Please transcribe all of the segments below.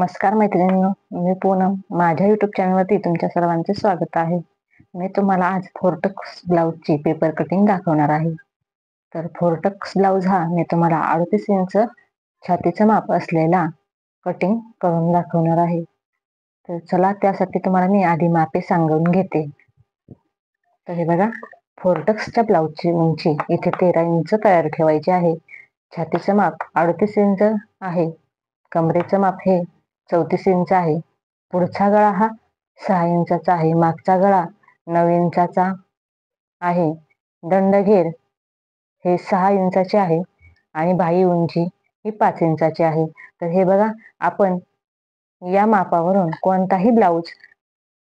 नमस्कार मैत्रिणींनो, मी पूनम. माझ्या युट्यूब चॅनलवरती तुमच्या सर्वांचे स्वागत आहे. मी तुम्हाला आज फोर्टक्स ब्लाऊजची पेपर कटिंग दाखवणार आहे. तर फोर्टक्स ब्लाऊज हा मी तुम्हाला 38 इंच छातीचं माप असलेला कटिंग करून दाखवणार आहे. तर चला, त्यासाठी तुम्हाला मी आधी मापे सांगून घेते. तर हे बघा, फोर्टक्सच्या ब्लाऊजची उंची इथे 13 इंच तयार ठेवायची आहे. छातीचं माप 38 इंच आहे. कमरेचं माप हे 34 इंच आहे. पुढचा गळा हा 6 इंचाचा आहे. मागचा गळा 9 इंचाचा आहे. दंडघेर हे 6 इंचाचे आहे आणि बाही उंची ही 5 इंचाची आहे. तर हे बघा, आपण या मापावरून कोणताही ब्लाऊज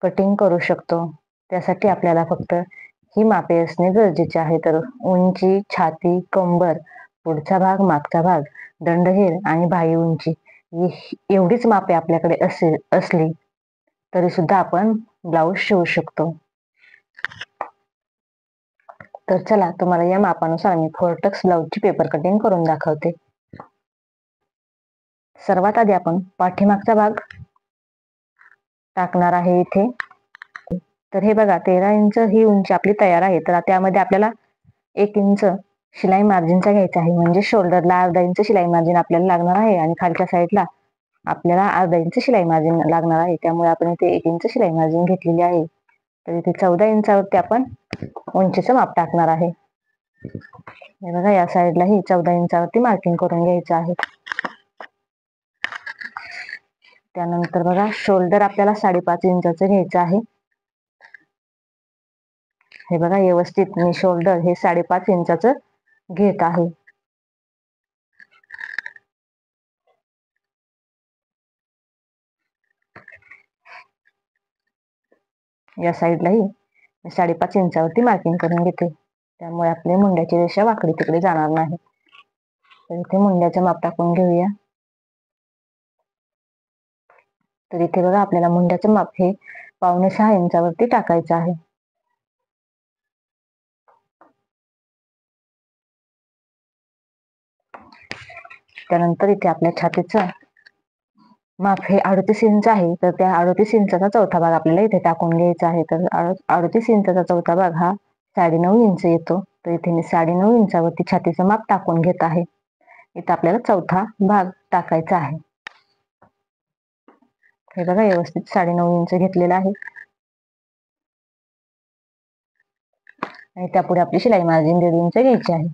कटिंग करू शकतो. त्यासाठी आपल्याला फक्त ही मापे असणे गरजेचे आहे. तर उंची, छाती, कंबर, पुढचा भाग, मागचा भाग, दंडघेर आणि बाही उंची एवढीच मापे आपल्याकडे असली तरी सुद्धा आपण ब्लाऊज शिवू शकतो. तर चला, तुम्हाला या मापानुसार मी फोर्टक्स ब्लाऊजची पेपर कटिंग करून दाखवते. सर्वात आधी आपण पाठीमागचा भाग टाकणार आहे इथे. तर हे बघा, 13 इंच ही उंची आपली तयार आहे. तर त्यामध्ये आपल्याला 1 इंच शिलाई मार्जिनचा घ्यायचा आहे. म्हणजे शोल्डरला अर्धा इंच शिलाई मार्जिन आपल्याला लागणार आहे आणि खालच्या साईडला आपल्याला अर्धा इंच शिलाई मार्जिन लागणार आहे. त्यामुळे आपण इथे 1 इंच शिलाई मार्जिन घेतलेली आहे. तर इथे 14 इंचावरती आपण उंचीचं माप टाकणार आहे. हे बघा, या साईडलाही 14 इंचावरती मार्किंग करून घ्यायचं आहे. त्यानंतर बघा, शोल्डर आपल्याला 5.5 इंचाचं घ्यायचं आहे. हे बघा, व्यवस्थित मी शोल्डर हे 5.5 इंचाचं घेत आहे. या साईडलाही 5.5 इंचावरती मार्किंग करून घेते. त्यामुळे आपली मुंड्याची रेषा वाकडी तिकडे जाणार नाही. तर इथे मुंड्याचं माप टाकून घेऊया. तर इथे बघा, आपल्याला मुंड्याचं माप हे 5.25 इंचावरती टाकायचं आहे. त्यानंतर इथे आपल्या छातीचं माप हे 38 इंच आहे. तर त्या 38 इंचाचा चौथा भाग आपल्याला इथे टाकून घ्यायचा आहे. तर 38 इंचाचा चौथा भाग हा 9.5 इंच येतो. तर इथे मी 9.5 इंचावरती छातीचं माप टाकून घेत आहे. इथे आपल्याला चौथा भाग टाकायचा आहे. हे बघा, व्यवस्थित 9.5 इंच घेतलेला आहे आणि त्यापुढे आपली शिलाई मार्जिन 1.5 इंच घ्यायची आहे.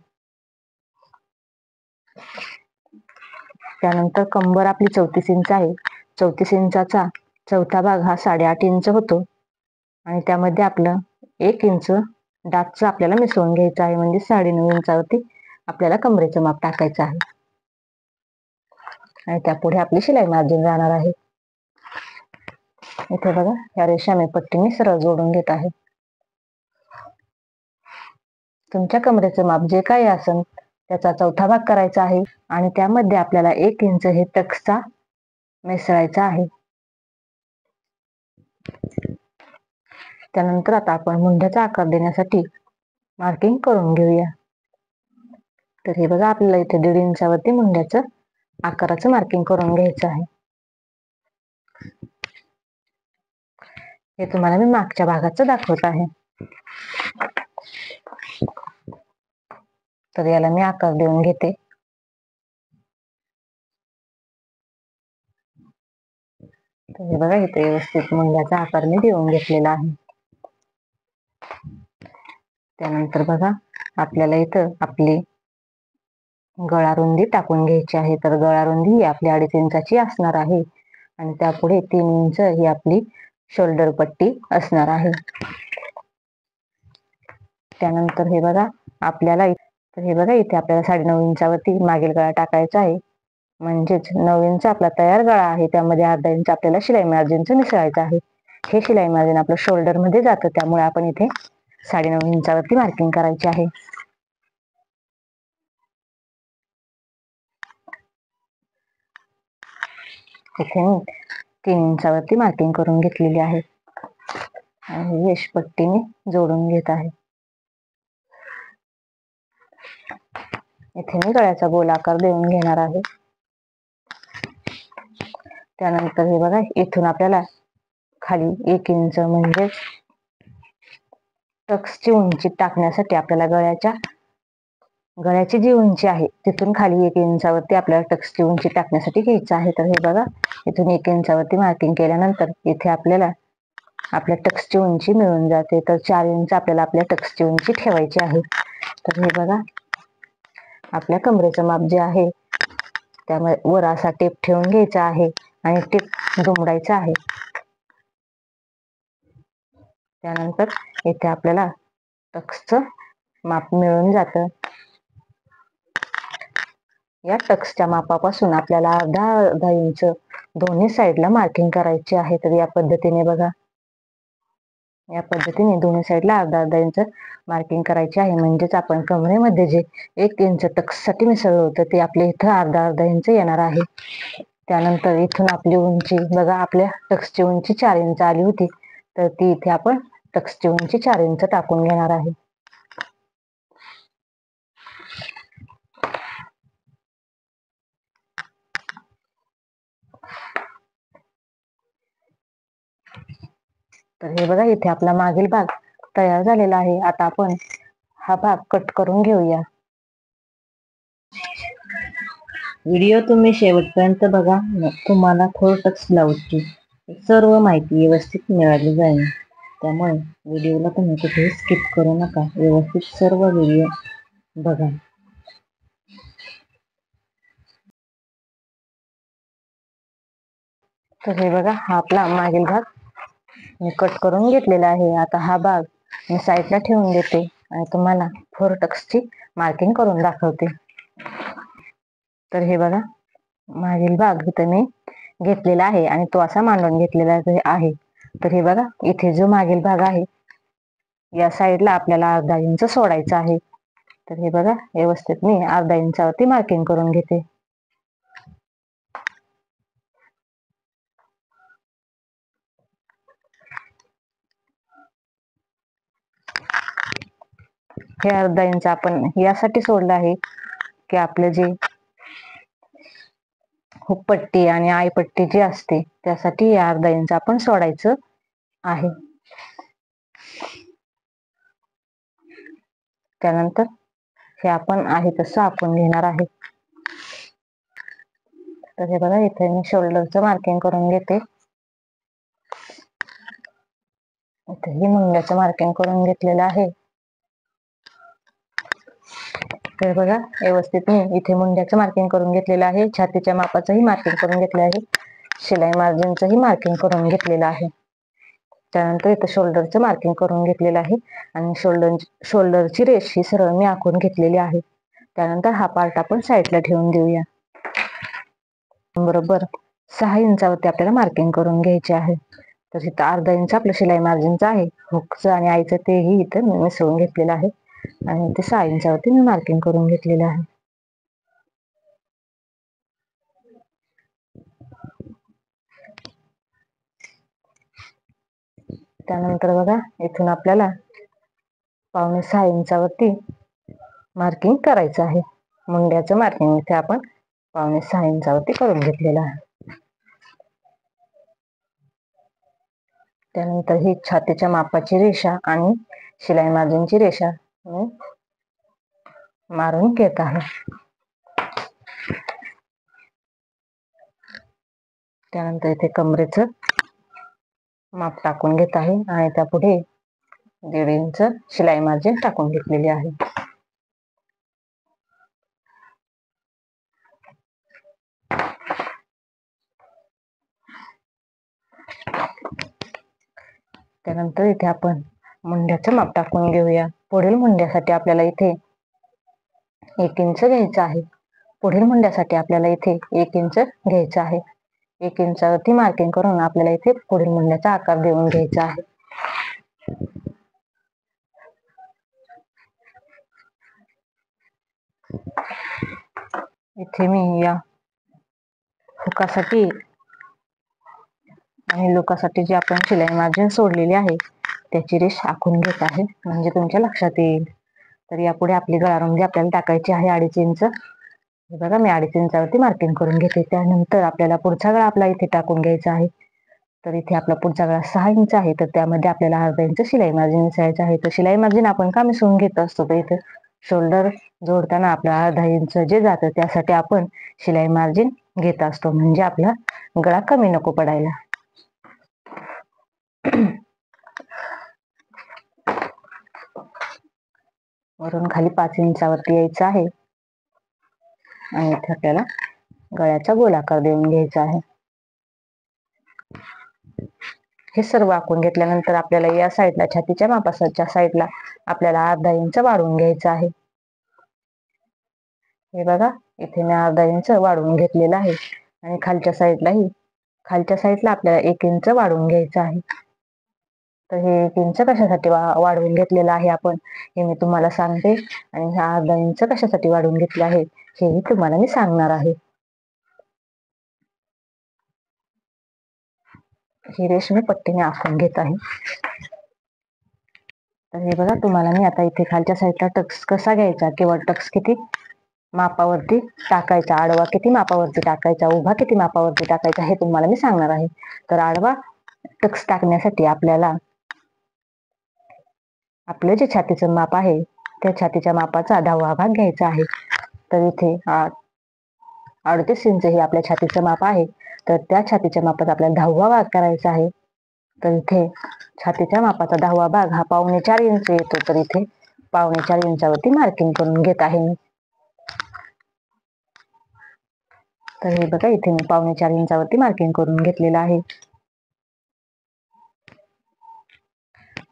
त्यानंतर कंबर आपली 34 इंच आहे. 34 इंचाचा चौथा भाग हा 8.5 इंच होतो आणि त्यामध्ये आपलं 1 इंच डाचचं आपल्याला मिसळून घ्यायचं आहे. म्हणजे 9.5 इंचावरती आपल्याला कमरेचं माप टाकायचं आहे आणि त्यापुढे आपली शिलाई मार्जिन राहणार आहे. इथे बघा, या रेषा मी पट्टीने सरळ जोडून घेत आहे. तुमच्या कमरेचं माप जे काही असेल त्याचा चौथा भाग करायचा आहे आणि त्यामध्ये आपल्याला 1 इंच हे टक्सचा मिसळायचा आहे. त्यानंतर आता आपण मुंड्याचा आकार देण्यासाठी मार्किंग करून घेऊया. तर हे बघा, आपल्याला इथे 1.5 इंचावरती मुंड्याचं आकाराचं मार्किंग करून घ्यायचं आहे. हे तुम्हाला मी मागच्या भागाचं दाखवत आहे. तर याला मी आकार देऊन घेते. तर हे बघा, इथे व्यवस्थित मुंड्याचा आकार मी देऊन घेतलेला आहे. त्यानंतर बघा, आपल्याला इथं आपली गळा रुंदी टाकून घ्यायची आहे. तर गळा रुंदी ही आपली 2.5 इंचाची असणार आहे आणि त्यापुढे 3 इंच ही आपली शोल्डर पट्टी असणार आहे. त्यानंतर हे बघा, इथे आपल्याला 9.5 इंचावरती मागील गळा टाकायचा आहे. म्हणजेच 9 इंच आपला तयार गळा आहे. त्यामध्ये अर्धा इंच आपल्याला शिलाई मार्जिनचं मिसळायचं आहे. हे शिलाई मार्जिन आपलं शोल्डर मध्ये जातं. त्यामुळे आपण इथे 9.5 इंचावरती मार्किंग करायची आहे. इथे मी 3 इंचावरती मार्किंग करून घेतलेली आहे आणि रेष पट्टीने जोडून घेत आहे. इथे मी गळ्याचा गोल आकार देऊन घेणार आहे. त्यानंतर हे बघा, इथून आपल्याला खाली 1 इंच म्हणजे टक्सची उंची टाकण्यासाठी आपल्याला गळ्याची जी उंची आहे तिथून खाली 1 इंचावरती आपल्याला टक्सची उंची टाकण्यासाठी घ्यायचं आहे. तर हे बघा, इथून 1 इंचावरती मार्किंग केल्यानंतर इथे आपल्याला आपल्या टक्सची उंची मिळून जाते. तर 4 इंच आपल्याला आपल्या टक्सची उंची ठेवायची आहे. तर हे बघा, आपल्या कमरेचं माप जे आहे त्यामुळे वर असा टेप ठेवून घ्यायचा आहे आणि टेप दुमडायचा आहे. त्यानंतर इथे आपल्याला टक्सचं माप मिळून जातं. या टक्सच्या मापापासून आपल्याला अर्धा इंच दोन्ही साईडला मार्किंग करायची आहे. तर या पद्धतीने बघा, या पद्धतीने दोन्ही साईडला अर्धा इंच मार्किंग करायची आहे. म्हणजेच आपण कमरेमध्ये जे 1 इंच टक्ससाठी मिसळलं होतं ते आपल्या इथं अर्धा इंच येणार आहे. त्यानंतर इथून आपली उंची बघा, आपल्या टक्सची उंची 4 इंच आली होती, तर ती इथे आपण टक्सची उंची 4 इंच टाकून घेणार आहे. तर हे बघा, इथे आपला मागील भाग तयार झालेला आहे. आता आपण हा भाग कट करून घेऊया. व्हिडिओ तुम्ही शेवटपर्यंत बघा, तुम्हाला फोरटक्स ब्लाउजची सर्व माहिती व्यवस्थित मिळाली जाईल. त्यामुळे व्हिडिओला तुम्ही कुठेही स्किप करू नका, व्यवस्थित सर्व व्हिडिओ बघा. तर हे बघा, हा आपला मागील भाग मी कट करून घेतलेला आहे. आता हा भाग मी साईडला ठेवून देते आणि तुम्हाला फोरटक्सची मार्किंग करून दाखवते. तर हे बघा, मागील भाग इथं मी घेतलेला आहे आणि तो असा मांडून घेतलेला आहे. तर हे बघा, इथे जो मागील भाग आहे या साईडला आपल्याला अर्धा इंच सोडायचा आहे. तर हे बघा, व्यवस्थित मी अर्धा इंचावरती मार्किंग करून घेते. हे अर्धा इंच आपण यासाठी सोडलं आहे की आपलं जे हुकपट्टी आणि आईपट्टी जी असते त्यासाठी हे अर्धा इंच आपण सोडायचं आहे. त्यानंतर हे आपण आहे तसं आपण घेणार आहे. तर हे बघा, इथे मी शोल्डरचं मार्किंग करून घेते. इथेही मुंड्याचं मार्किंग करून घेतलेलं आहे. तर बघा, व्यवस्थित मी इथे मुंड्याचं मार्किंग करून घेतलेलं आहे. छातीच्या मापाचंही मार्किंग करून घेतलं आहे. शिलाई मार्जिनचंही मार्किंग करून घेतलेलं आहे. त्यानंतर इथं शोल्डरचं मार्किंग करून घेतलेलं आहे आणि शोल्डरची रेष ही सरळ मी आखून घेतलेली आहे. त्यानंतर हा पार्ट आपण साईडला ठेवून देऊया. बरोबर 6 इंचावरती आपल्याला मार्किंग करून घ्यायचे आहे. तर इथं अर्धा इंच आपलं शिलाई मार्जिनचं आहे. हुकचं आणि आईचं तेही इथं मी मिसळून घेतलेलं आहे आणि ते 6 इंचावरती मी मार्किंग करून घेतलेलं आहे. त्यानंतर बघा, इथून आपल्याला 5.5-6 इंचावरती मार्किंग करायचं आहे. मुंड्याचं मार्किंग इथे आपण 5.5-6 इंचावरती करून घेतलेलं आहे. त्यानंतर ही छातीच्या मापाची रेषा आणि शिलाई मार्जिनची रेषा मी मारून घेत आहे. त्यानंतर इथे कमरेचं माप टाकून घेत आहे आणि त्यापुढे 1.5 इंच शिलाई मार्जिन टाकून घेतलेली आहे. त्यानंतर इथे आपण मुंड्याचं माप टाकून घेऊया. पुढील मुंड्यासाठी आपल्याला इथे 1 इंच घ्यायचं आहे. पुढील मुंड्यासाठी आपल्याला इथे 1 इंच घ्यायचं आहे. 1 इंचावरती मार्किंग करून आपल्याला इथे पुढील मुंड्याचा आकार देऊन घ्यायचा आहे. इथे मी या हुकासाठी आणि लोकासाठी जी आपण शिलाई मार्जिन सोडलेली आहे त्याची रेष आखून घेत आहे, म्हणजे तुमच्या लक्षात येईल. तर यापुढे आपली गळारुंदी आपल्याला टाकायची आहे 2.5 इंच. हे बघा मी 2.5 इंचावरती मार्किंग करून घेते. त्यानंतर आपल्याला पुढचा गळा आपला इथे टाकून घ्यायचा आहे. तर इथे आपला पुढचा गळा 6 इंच आहे, तर त्यामध्ये आपल्याला अर्धा इंच शिलाई मार्जिन मिसळायचं आहे. तर शिलाई मार्जिन आपण का मिसळून घेत असतो, तर इथे शोल्डर जोडताना आपला अर्धा इंच जे जातं त्यासाठी आपण शिलाई मार्जिन घेत असतो, म्हणजे आपला गळा कमी नको पडायला. वरून खाली 5 इंचावरती यायचं आहे आणि इथे आपल्याला गळ्याचा गोलाकार देऊन घ्यायचा आहे. हे सर्व आखून घेतल्यानंतर आपल्याला या साईडला छातीच्या मापाच्या साईडला आपल्याला अर्धा इंच वाढवून घ्यायचं आहे. हे बघा इथे मी अर्धा इंच वाढवून घेतलेलं आहे आणि खालच्या साईडला आपल्याला 1 इंच वाढवून घ्यायचं आहे. तर हे 1 इंच कशासाठी वाढवून घेतलेलं आहे आपण, हे मी तुम्हाला सांगते, आणि हा अर्धा इंच कशासाठी वाढवून घेतले आहे हेही तुम्हाला मी सांगणार आहे. ही रेशमी पट्टीने आखून घेत आहे. तर हे बघा तुम्हाला मी आता इथे खालच्या साईडला टक्स कसा घ्यायचा किंवा टक्स किती मापावरती टाकायचा, आडवा किती मापावरती टाकायचा, उभा किती मापावरती टाकायचा हे तुम्हाला मी सांगणार आहे. तर आडवा टक्स टाकण्यासाठी आपल्याला आपलं जे छातीचं माप आहे त्या छातीच्या मापाचा 10वा भाग घ्यायचा आहे. तर इथे 38 इंच हे आपल्या छातीचं माप आहे, तर त्या छातीच्या मापाचा आपल्याला 10वा भाग करायचा आहे. तर इथे छातीच्या मापाचा 10वा भाग हा 4.25 इंच येतो, तर इथे 4.25 इंचावरती मार्किंग करून घेत आहे मी. तर हे बघा इथे मी 4.25 इंचावरती मार्किंग करून घेतलेलं आहे.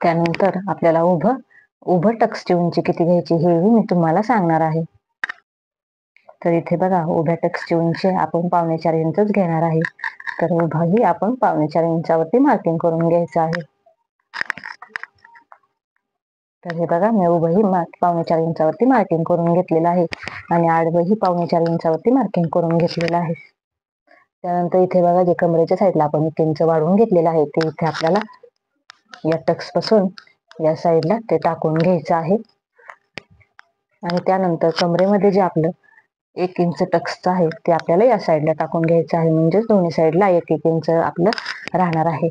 त्यानंतर आपल्याला उभं टक्सची उंची किती घ्यायची हेही मी तुम्हाला सांगणार आहे. तर इथे बघा उभ्या टक्सची उंची आपण 4.25 इंचच घेणार आहे. तर उभाही आपण 4.25 इंचावरती मार्किंग करून घ्यायचं आहे. तर हे बघा मी उभंही 4.25 इंचावरती मार्किंग करून घेतलेलं आहे आणि आडवंही 4.25 इंचावरती मार्किंग करून घेतलेलं आहे. त्यानंतर इथे बघा जे कमरेच्या साईडला आपण 1 इंच वाढवून घेतलेलं आहे ते इथे आपल्याला या टक्स पासून या साईडला ते टाकून घ्यायचं आहे. आणि त्यानंतर कमरेमध्ये जे आपलं 1 इंच टक्सचं आहे ते आपल्याला या साईडला टाकून घ्यायचं आहे, म्हणजेच दोन्ही साईडला 1-1 इंच आपलं राहणार आहे.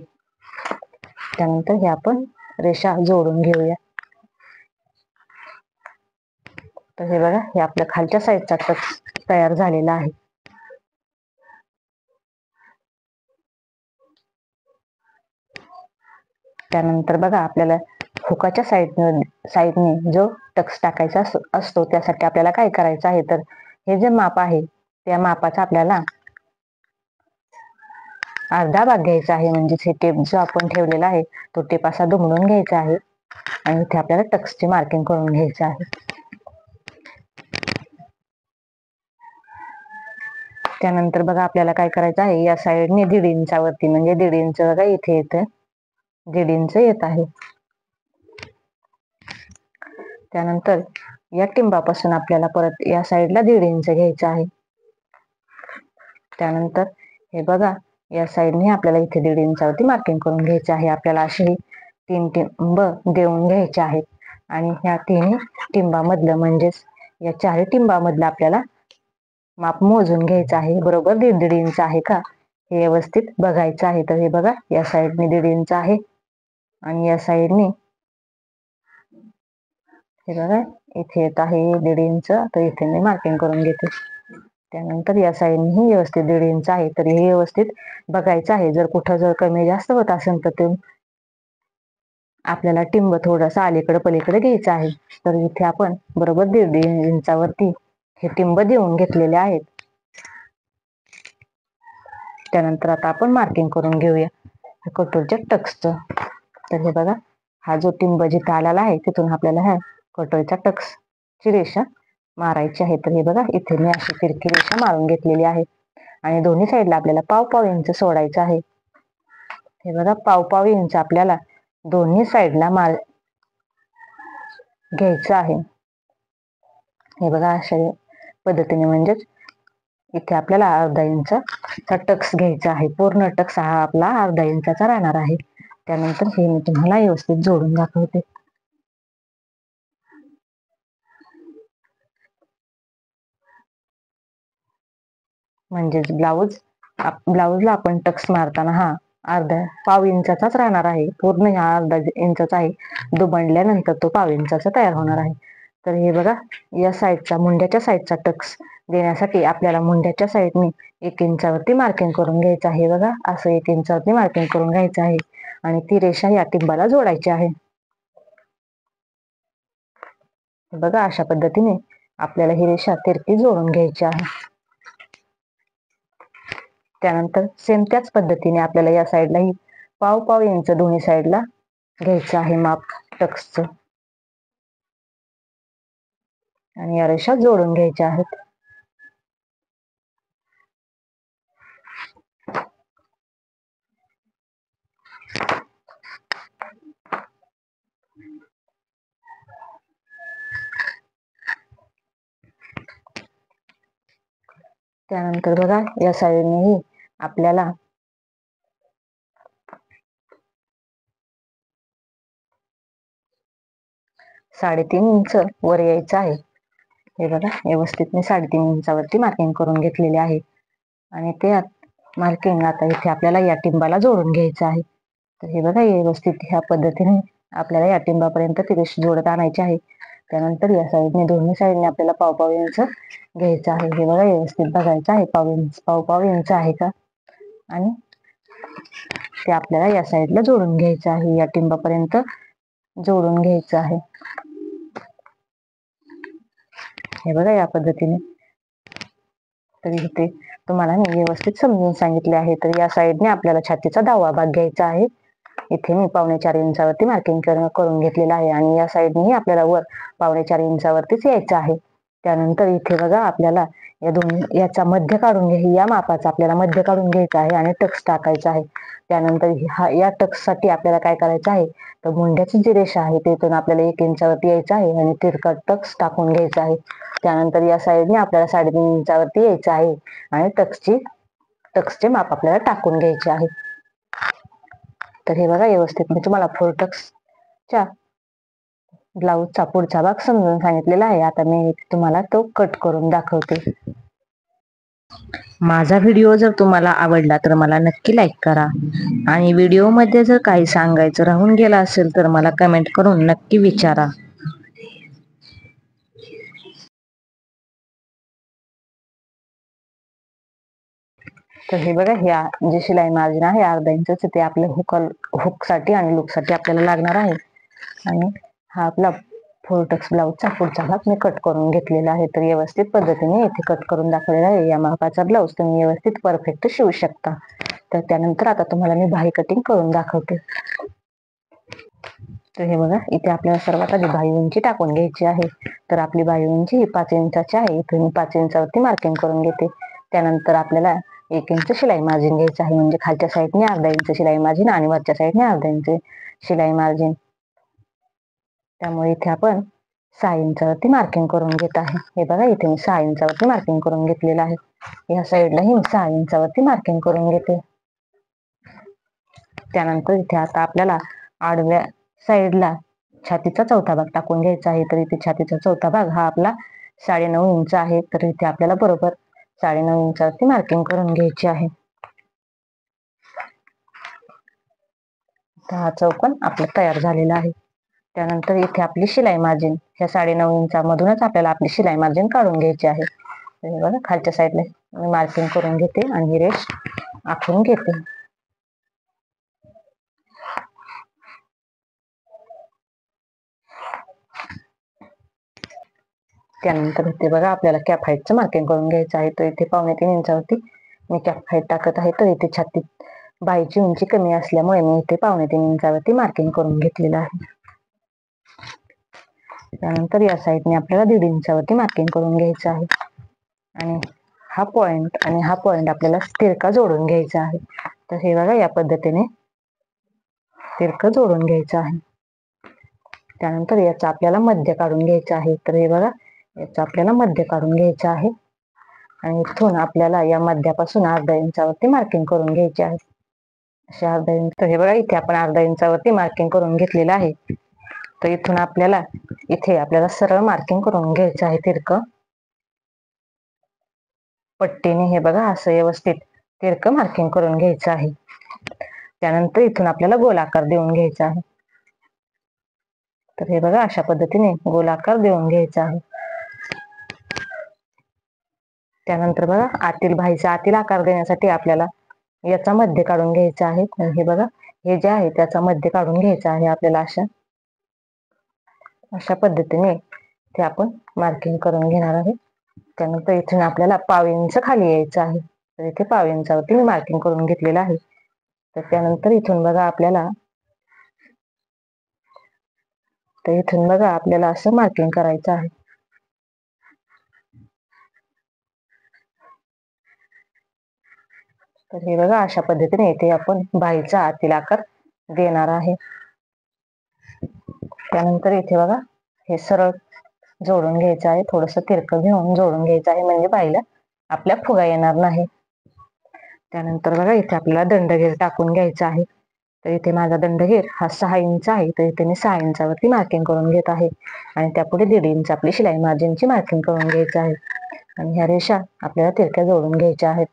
त्यानंतर हे आपण रेषा जोडून घेऊया. तर हे बघा हे आपल्या खालच्या साईडचा टक्स तयार झालेला आहे. त्यानंतर बघा आपल्याला हुकाच्या साईडने जो टक्स टाकायचा असतो त्यासाठी आपल्याला काय करायचं आहे, तर हे जे माप आहे त्या मापाचा आपल्याला अर्धा भाग घ्यायचा आहे, म्हणजे हे टेप जो आपण ठेवलेला आहे तो टेप असा दुमडून घ्यायचा आहे आणि इथे आपल्याला टक्सची मार्किंग करून घ्यायचं आहे. त्यानंतर बघा आपल्याला काय करायचं आहे, या साईडने 1.5 इंचावरती, म्हणजे 1.5 इंच बघा इथे येतं, 1.5 इंच येत आहे. त्यानंतर या टिंबापासून आपल्याला परत या साईडला 1.5 इंच घ्यायचं आहे. त्यानंतर हे बघा या साईडने आपल्याला इथे 1.5 इंचावरती मार्किंग करून घ्यायचे आहे. आपल्याला अशी 3 टिंब देऊन घ्यायचे आहेत आणि ह्या 3 टिंबामधलं म्हणजेच या 4 टिंबामधलं आपल्याला माप मोजून घ्यायचं आहे. बरोबर 1.5 इंच आहे का हे व्यवस्थित बघायचं आहे. तर हे बघा या साईडने 1.5 इंच आहे आणि या साईडने हे बघा इथे येत आहे 1.5 इंच, तर इथे मी मार्किंग करून घेते. त्यानंतर या साईडनेही व्यवस्थित 1.5 इंच आहे, तर हे व्यवस्थित बघायचं आहे. जर कुठं जर कमी जास्त होत असेल तर ते आपल्याला टिंब थोडासा अलीकडे पलीकडे घ्यायचं आहे. तर इथे आपण बरोबर 1.5 इंचावरती हे टिंब देऊन घेतलेले आहेत. त्यानंतर आता आपण मार्किंग करून घेऊया कटोरीच्या टक्सचं. तर हे बघा हा जो टिंब जिथे आलेला आहे तिथून आपल्याला ह्या कटोरीच्या टक्सची रेषा मारायची आहे. तर हे बघा इथे मी अशी तिरकी रेषा मारून घेतलेली आहे आणि दोन्ही साईडला आपल्याला 1.5 इंच सोडायचं आहे. हे बघा 1.5 इंच आपल्याला दोन्ही साईडला घ्यायचं आहे. हे बघा अशा पद्धतीने, म्हणजेच इथे आपल्याला अर्धा इंचचा टक्स घ्यायचा आहे. पूर्ण टक्स हा आपला अर्धा इंचाचा राहणार आहे. त्यानंतर हे मी तुम्हाला व्यवस्थित जोडून दाखवते. म्हणजेच ब्लाऊजला आपण टक्स मारताना हा पाव इंचाचाच राहणार आहे. पूर्ण हा अर्धा इंचाचा आहे. दुमडल्यानंतर तो पाव इंचाचा तयार होणार आहे. तर हे बघा, या साईडचा मुंड्याच्या साईडचा टक्स देण्यासाठी आपल्याला मुंड्याच्या साईडने 1 इंचावरती मार्किंग करून घ्यायचं आहे. बघा, असं 1 इंचावरती मार्किंग करून घ्यायचं आहे आणि ती रेषा या टिंबाला जोडायची आहे. बघा, अशा पद्धतीने आपल्याला ही रेषा तिरकी जोडून घ्यायची आहे. त्यानंतर सेम त्याच पद्धतीने आपल्याला या साईडलाही पाव इंच दोन्ही साईडला घ्यायचं आहे माप टक्सचं आणि या रेषा जोडून घ्यायच्या आहेत. त्यानंतर बघा, या साईडनेही आपल्याला 3.5 इंच वर यायचं आहे. हे बघा, व्यवस्थित मी 3.5 इंचावरती मार्किंग करून घेतलेले आहे आणि ते मार्किंग आता इथे आपल्याला या टिंबाला जोडून घ्यायचं आहे. तर हे बघा, व्यवस्थित ह्या पद्धतीने आपल्याला या टिंबापर्यंत ती रेष जोडत आणायची आहे. त्यानंतर या साईडने दोन्ही साईडने आपल्याला पाव इंच घ्यायचं आहे. हे बघा, व्यवस्थित बघायचं आहे पाव इंच आहे का, आणि ते आपल्याला या साईडला जोडून घ्यायचं आहे. या टिंबापर्यंत जोडून घ्यायचं आहे. हे बघा, या पद्धतीने. तरी इथे तुम्हाला मी व्यवस्थित समजून सांगितले आहे. तर या साईडने आपल्याला छातीचा 10वा भाग घ्यायचा आहे. इथे मी 4.25 इंचावरती मार्किंग करून घेतलेलं आहे आणि या साईडनेही आपल्याला वर 4.25 इंचावरतीच यायचं आहे. त्यानंतर इथे बघा, आपल्याला याचा मध्य काढून या मापाचा आपल्याला मध्य काढून घ्यायचा आहे आणि टक्स टाकायचा आहे. त्यानंतर या टक्ससाठी आपल्याला काय करायचं आहे, तर मुंड्याची जी रेषा आहे तिथून आपल्याला 1 इंचावरती यायचं आहे आणि तिरकट टक्स टाकून घ्यायचा आहे. त्यानंतर या साईडने आपल्याला 3.5 इंचावरती यायचं आहे आणि टक्सचे माप आपल्याला टाकून घ्यायचे आहे. तर हे बघा, व्यवस्थित मी तुम्हाला 4 टक्सच्या ब्लाऊजचा पुढचा भाग समजून सांगितलेला आहे. आता मी तुम्हाला तो कट करून दाखवते. माझा व्हिडिओ जर तुम्हाला आवडला तर मला नक्की लाईक करा आणि व्हिडिओमध्ये जर काही सांगायचं राहून गेलं असेल तर मला कमेंट करून नक्की विचारा. तर हे बघा, जे शिलाई मार्जिन आहे 1/2 इंच ते आपल्या हुकसाठी आणि लूकसाठी आपल्याला लागणार आहे आणि हा आपला 4 टक्स ब्लाऊजचा पुढचा भाग मी कट करून घेतलेला आहे. तर व्यवस्थित पद्धतीने इथे कट करून दाखवलेला आहे. या मापाचा ब्लाऊज तुम्ही व्यवस्थित परफेक्ट शिवू शकता. तर त्यानंतर आता तुम्हाला मी बाही कटिंग करून दाखवते. तर हे बघा, इथे आपल्याला सर्वात आधी बाही उंची टाकून घ्यायची आहे. तर आपली बाही उंची ही 5 इंचाची आहे. इथे मी 5 इंचावरती मार्किंग करून घेते. त्यानंतर आपल्याला 1 इंच शिलाई मार्जिन घ्यायचं आहे. म्हणजे खालच्या साईडने 1/2 इंच शिलाई मार्जिन आणि वरच्या साईडने 1/2 इंच शिलाई मार्जिन. त्यामुळे इथे आपण 6 इंचावरती मार्किंग करून घेत आहे. हे बघा, इथे मी 6 इंचावरती मार्किंग करून घेतलेलं आहे. या साईडलाही मी 6 इंचावरती मार्किंग करून घेते. त्यानंतर इथे आता आपल्याला आडव्या साईडला छातीचा चौथा भाग टाकून घ्यायचा आहे. तर इथे छातीचा चौथा भाग हा आपला 9.5 इंच आहे. तर इथे आपल्याला बरोबर 9.5 इंचावरती मार्किंग करून घ्यायची आहे. हा चौकोन आपला तयार झालेला आहे. त्यानंतर इथे आपली शिलाई मार्जिन ह्या 9.5 इंचामधूनच आपल्याला आपली शिलाई मार्जिन काढून घ्यायची आहे. बघा, खालच्या साईडला मी मार्किंग करून घेते आणि ही रेष आखून घेते. त्यानंतर इथे बघा, आपल्याला कॅप हाईटचं मार्किंग करून घ्यायचं आहे. तर इथे 3.25 इंचावरती मी कॅप हाईट टाकत आहे. तर इथे छाती बाहीची उंची कमी असल्यामुळे मी इथे 3.25 इंचावरती मार्किंग करून घेतलेलं आहे. त्यानंतर या साईडने आपल्याला 1.5 इंचावरती मार्किंग करून घ्यायचं आहे आणि हा पॉइंट आपल्याला तिरका जोडून घ्यायचा आहे. तर हे बघा, या पद्धतीने तिरकं जोडून घ्यायचं आहे. त्यानंतर याचा आपल्याला मध्य काढून घ्यायचं आहे. तर हे बघा, याचा आपल्याला मध्य काढून घ्यायचं आहे आणि इथून आपल्याला या मध्यापासून 1/2 इंचावरती मार्किंग करून घ्यायचे आहे. असे 1/2 इंच. तर हे बघा, इथे आपण 1/2 इंचावरती मार्किंग करून घेतलेलं आहे. तर इथून इथे आपल्याला सरळ मार्किंग करून घ्यायचं आहे तिरकं. पट्टीने हे बघा असं व्यवस्थित तिरकं मार्किंग करून घ्यायचं आहे. त्यानंतर इथून आपल्याला गोलाकार देऊन घ्यायचा आहे. तर हे बघा अशा पद्धतीने गोलाकार देऊन घ्यायचा आहे. त्यानंतर बघा आतील बाहीचा आतील आकार देण्यासाठी आपल्याला याचा मध्य काढून घ्यायचा आहे. हे बघा हे जे आहे त्याचा मध्य काढून घ्यायचा आहे आपल्याला. अशा पद्धतीने ते आपण मार्किंग करून घेणार आहे. त्यानंतर इथून आपल्याला पाव इंच खाली यायचं आहे. तर इथे पाव इंचावरती मी मार्किंग करून घेतलेलं आहे. तर त्यानंतर इथून बघा आपल्याला असं मार्किंग करायचं आहे. तर हे बघा अशा पद्धतीने इथे आपण बाहीचा आतील आकार देणार आहे. त्यानंतर इथे बघा हे सरळ जोडून घ्यायचं आहे. थोडस तिरकं घेऊन जोडून घ्यायचं आहे, म्हणजे बाईला आपल्या फुगा येणार नाही. त्यानंतर बघा इथे आपल्याला दंडगेर टाकून घ्यायचा आहे. तर इथे माझा दंडगेर हा 6 इंच आहे. तर इथे मी 6 इंचावरती मार्किंग करून घेत आहे आणि त्यापुढे 1.5 इंच आपली शिलाई मार्जिनची मार्किंग करून घ्यायची आहे. आणि ह्या रेषा आपल्याला तिरक्या जोडून घ्यायच्या आहेत.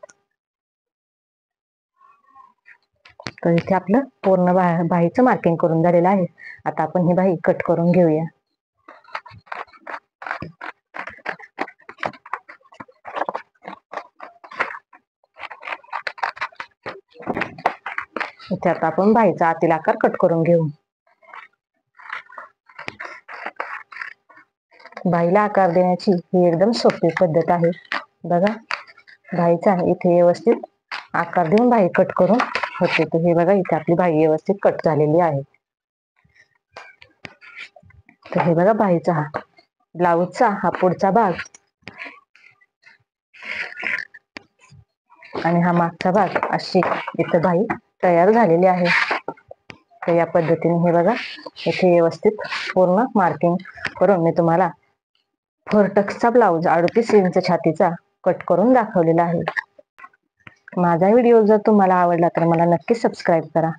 तर इथे आपलं पूर्ण बाहीचं मार्किंग करून झालेलं आहे. आता आपण ही बाही कट करून घेऊया. इथे आता आपण बाहीचा आतील आकार कट करून घेऊ. बाहीला आकार देण्याची ही एकदम सोपी पद्धत आहे. बघा बाहीचा इथे व्यवस्थित आकार देऊन बाही कट करून होते. तर हे बघा इथे आपली बाही व्यवस्थित कट झालेली आहे. तर हे बघा बाहीचा ब्लाऊजचा हा पुढचा भाग आणि हा मागचा भाग अशी इथं बाही तयार झालेली आहे. तर या पद्धतीने हे बघा इथे व्यवस्थित पूर्ण मार्किंग करून मी तुम्हाला फोरटक्सचा ब्लाऊज 38 इंच छातीचा कट करून दाखवलेला आहे. माझा व्हिडिओ जर तुम्हाला आवडला तर मला नक्की सबस्क्राईब करा.